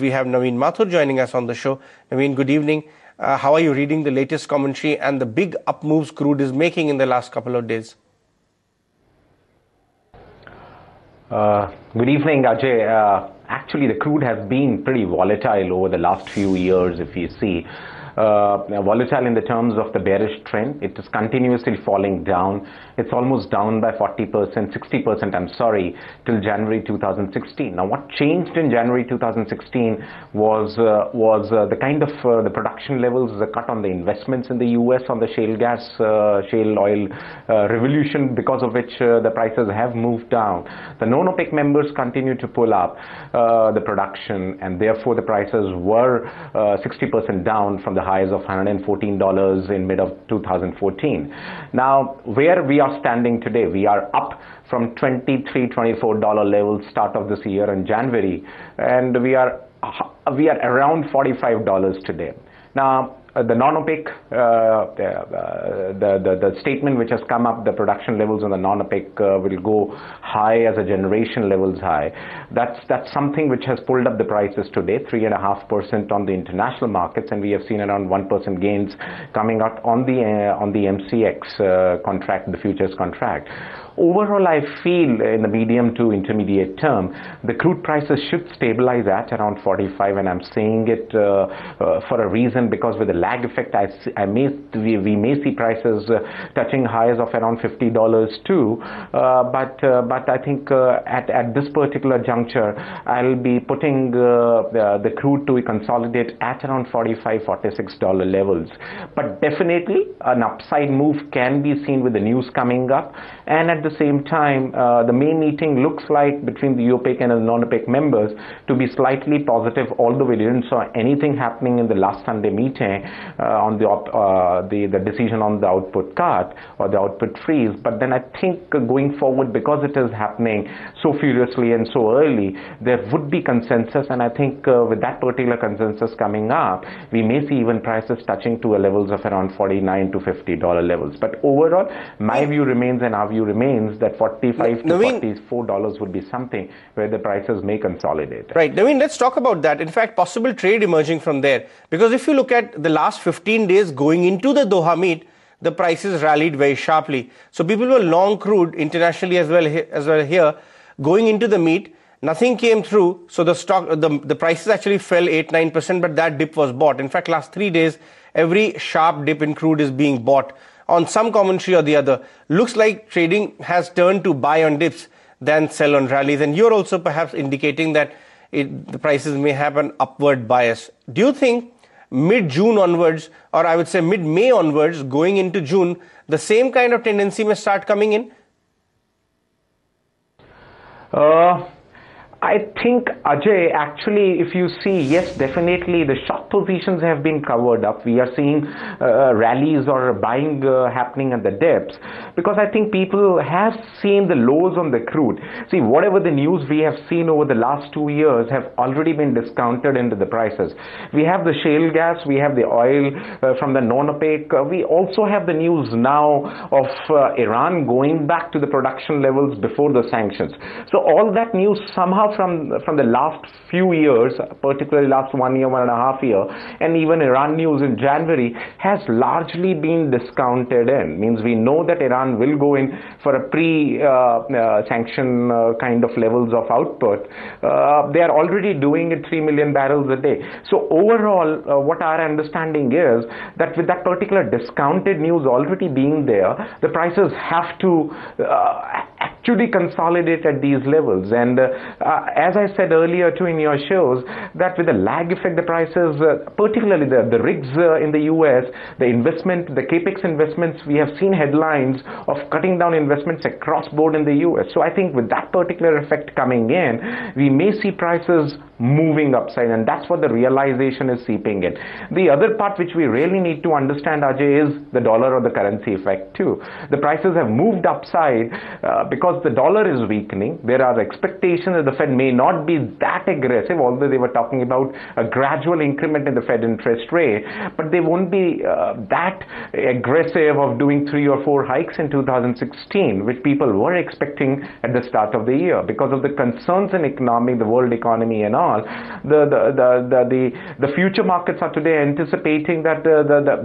We have Naveen Mathur joining us on the show. Naveen, good evening. How are you reading the latest commentary and the big up moves crude is making in the last couple of days? Good evening, Ajay. Actually, the crude has been pretty volatile over the last few years, if you see. Volatile in the terms of the bearish trend. It is continuously falling down. It's almost down by 40%, 60%, I'm sorry, till January 2016. Now, what changed in January 2016 was the kind of the production levels, the cut on the investments in the US on the shale gas, shale oil revolution, because of which the prices have moved down. The non-OPEC members continue to pull up the production, and therefore the prices were 60% down from the highs of $114 in mid of 2014. Now, where we are standing today, we are up from $23, $24 levels start of this year in January, and we are around $45 today. Now, the non-OPEC, the statement which has come up, the production levels on the non-OPEC will go high as a generation levels high. That's something which has pulled up the prices today, 3.5% on the international markets, and we have seen around 1% gains coming out on the MCX contract, the futures contract. Overall, I feel in the medium to intermediate term, the crude prices should stabilize at around 45, and I'm saying it for a reason, because with the lag effect, we may see prices touching highs of around $50 too. But I think at this particular juncture, I'll be putting the crude to consolidate at around $45, $46 levels. But definitely, an upside move can be seen with the news coming up, and at the same time, the May meeting looks like between the OPEC and the non-OPEC members to be slightly positive, although we didn't saw anything happening in the last Sunday meeting on the decision on the output cut or the output freeze. But then I think going forward, because it is happening so furiously and so early, there would be consensus, and I think with that particular consensus coming up, we may see even prices touching to a levels of around $49 to $50 levels. But overall, my view remains and our view remains that $45 to $44 would be something where the prices may consolidate. Right. Naveen, let's talk about that. In fact, possible trade emerging from there. Because if you look at the last 15 days going into the Doha meet, the prices rallied very sharply. So people were long crude internationally as well here. Going into the meet, nothing came through. So the prices actually fell 8-9%, but that dip was bought. In fact, last 3 days, every sharp dip in crude is being bought on some commentary or the other. Looks like trading has turned to buy on dips than sell on rallies. And you're also perhaps indicating that the prices may have an upward bias. Do you think mid-June onwards, or I would say mid-May onwards, going into June, the same kind of tendency may start coming in? I think, Ajay, actually, if you see, yes, definitely the short positions have been covered up. We are seeing rallies or buying happening at the depths, because I think people have seen the lows on the crude. See, whatever the news we have seen over the last 2 years have already been discounted into the prices. We have the shale gas, we have the oil from the non-OPEC. We also have the news now of Iran going back to the production levels before the sanctions. So all that news somehow from the last few years, particularly last 1 year, 1.5 years, and even Iran news in January has largely been discounted in. Means we know that Iran will go in for a pre-sanction kind of levels of output. They are already doing it 3 million barrels a day. So overall, what our understanding is that with that particular discounted news already being there, the prices have to actually consolidate at these levels. And as I said earlier too in your shows, that with the lag effect, the prices, particularly the rigs in the US, the investment, the capex investments, we have seen headlines of cutting down investments across board in the US. So I think with that particular effect coming in, we may see prices moving upside, and that's what the realization is seeping in. The other part which we really need to understand, Ajay, is the dollar or the currency effect too. The prices have moved upside because the dollar is weakening. There are expectations that the Fed may not be that aggressive, although they were talking about a gradual increment in the Fed interest rate, but they won't be that aggressive of doing 3 or 4 hikes in 2016, which people were expecting at the start of the year because of the concerns in economy, the world economy and all. all, the future markets are today anticipating that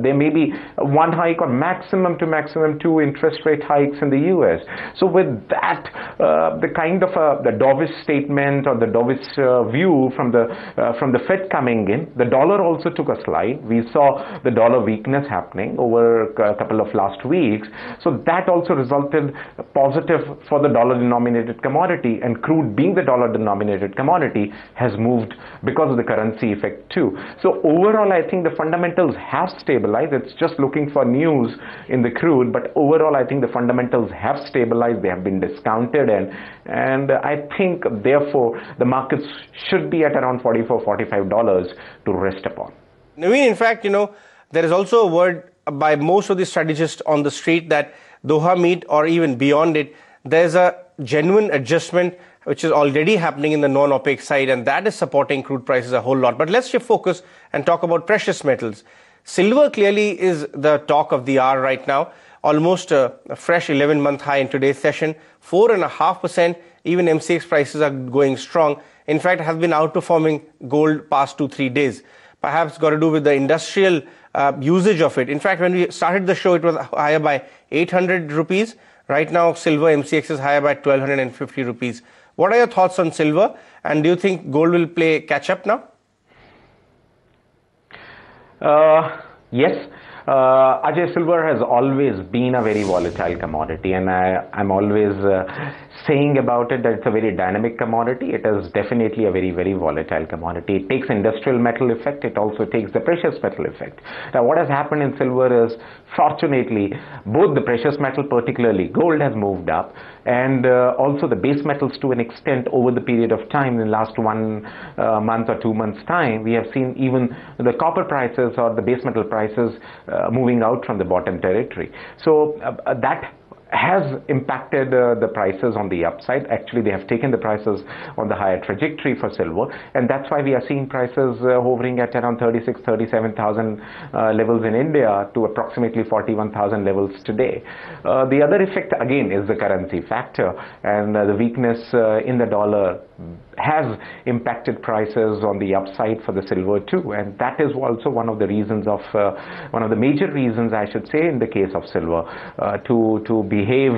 there may be one hike or maximum to maximum two interest rate hikes in the US. So with that, the kind of the dovish statement or the dovish view from the Fed coming in, the dollar also took a slide. We saw the dollar weakness happening over a couple of last weeks. So that also resulted positive for the dollar denominated commodity, and crude being the dollar denominated commodity has moved because of the currency effect too. So overall, I think the fundamentals have stabilized. It's just looking for news in the crude, but overall, I think the fundamentals have stabilized. They have been discounted, and I think therefore the markets should be at around $44-45 to rest upon. Naveen, in fact, there is also a word by most of the strategists on the street that Doha meet or even beyond it, there's a genuine adjustment which is already happening in the non-OPEC side, and that is supporting crude prices a whole lot. But let's shift focus and talk about precious metals. Silver clearly is the talk of the hour right now. Almost a fresh 11-month high in today's session, 4.5%. Even MCX prices are going strong. In fact, have been outperforming gold past 2-3 days. Perhaps got to do with the industrial usage of it. In fact, when we started the show, it was higher by 800 rupees. Right now, silver MCX is higher by 1250 rupees. What are your thoughts on silver? And do you think gold will play catch up now? Yes. Ajay, silver has always been a very volatile commodity, and I'm always saying about it that it's a very dynamic commodity. It is definitely a very, very volatile commodity. It takes industrial metal effect. It also takes the precious metal effect. Now, what has happened in silver is, fortunately, both the precious metal, particularly gold, has moved up, and also the base metals to an extent over the period of time. In the last 1 month or 2 months' time, we have seen even the copper prices or the base metal prices moving out from the bottom territory. So that has impacted the prices on the upside. Actually, they have taken the prices on the higher trajectory for silver, and that's why we are seeing prices hovering at around 37,000 levels in India to approximately 41,000 levels today. The other effect again is the currency factor, and the weakness in the dollar has impacted prices on the upside for the silver too, and that is also one of the reasons of one of the major reasons, I should say, in the case of silver to behave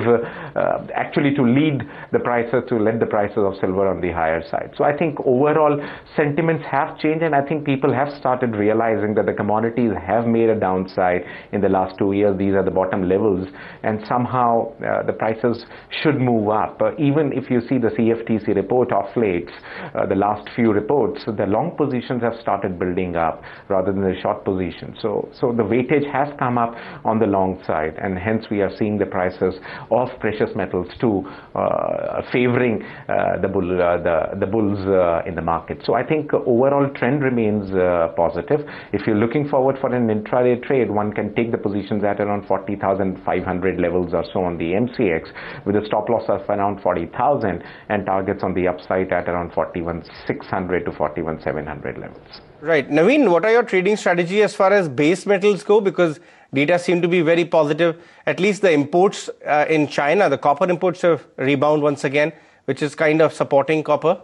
actually to lead the prices, to let the prices of silver on the higher side. So I think overall sentiments have changed, and I think people have started realizing that the commodities have made a downside in the last 2 years. These are the bottom levels, and somehow the prices should move up. Even if you see the CFTC report of late, the last few reports, the long positions have started building up rather than the short positions. So the weightage has come up on the long side, and hence we are seeing the prices of precious metals too favoring the bulls in the market. So I think overall trend remains positive. If you're looking forward for an intraday trade, one can take the positions at around 40,500 levels or so on the MCX, with a stop loss of around 40,000 and targets on the upside at around 41,600 to 41,700 levels. Right. Naveen, what are your trading strategy as far as base metals go? Because data seem to be very positive. At least the imports in China, the copper imports have rebound once again, which is kind of supporting copper.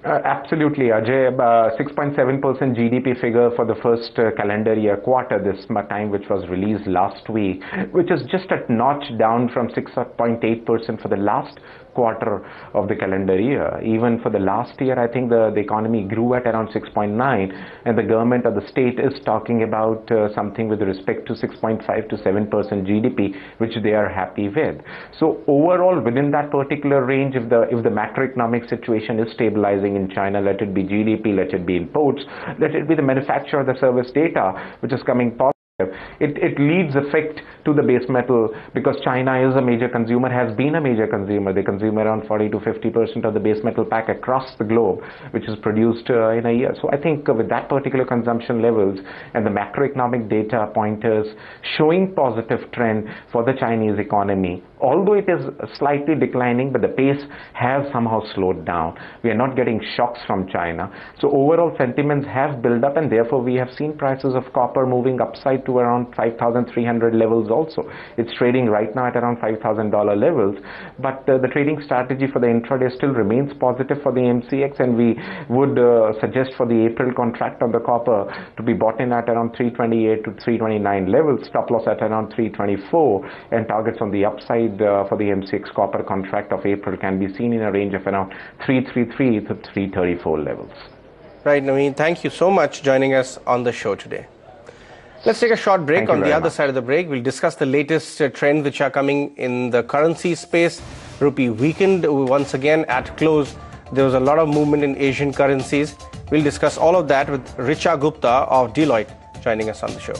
Absolutely, Ajay. 6.7% GDP figure for the first calendar year quarter this time, which was released last week, which is just a notch down from 6.8% for the last quarter of the calendar year. Even for the last year, I think the economy grew at around 6.9, and the government or the state is talking about something with respect to 6.5 to 7% GDP, which they are happy with. So overall, within that particular range, if the macroeconomic situation is stabilizing in China, let it be GDP, let it be imports, let it be the manufacturer, the service data, which is coming positive, it leads effect to the base metal, because China is a major consumer, has been a major consumer. They consume around 40 to 50% of the base metal pack across the globe, which is produced in a year. So I think with that particular consumption levels and the macroeconomic data pointers showing positive trend for the Chinese economy, although it is slightly declining, but the pace has somehow slowed down. We are not getting shocks from China. So overall sentiments have built up, and therefore we have seen prices of copper moving upside to around 5,300 levels also. It's trading right now at around $5,000 levels, but the trading strategy for the intraday still remains positive for the MCX, and we would suggest for the April contract on the copper to be bought in at around 328 to 329 levels, stop loss at around 324, and targets on the upside for the MCX copper contract of April can be seen in a range of around 333 to 334 levels. Right, Naveen, thank you so much for joining us on the show today. Let's take a short break. On the other side of the break, we'll discuss the latest trends which are coming in the currency space. Rupee weakened once again at close. There was a lot of movement in Asian currencies. We'll discuss all of that with Richa Gupta of Deloitte joining us on the show.